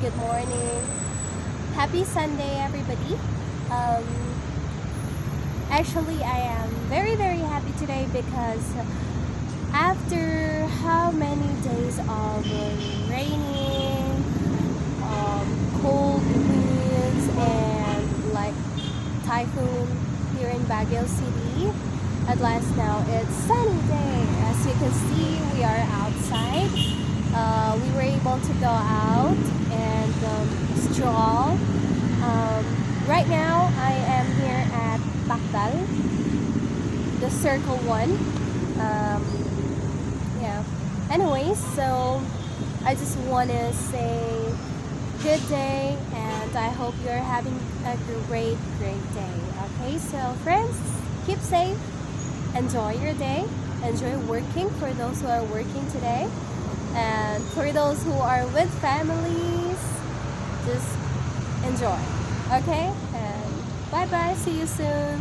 good morning. Happy Sunday, everybody. Um, Actually, I am very, very happy today because after how many days of raining, cold winds, and like typhoon here in Baguio City, at last now it's sunny day. As you can see, we are outside. We were able to go out and stroll. Right now, I am here at Baktal, the Circle One. Um, yeah. Anyways, so I just want to say good day, and I hope you're having a great, great day. Okay, so friends, keep safe, enjoy your day, enjoy working for those who are working today, and for those who are with families, just enjoy. Okay, and bye bye, see you soon.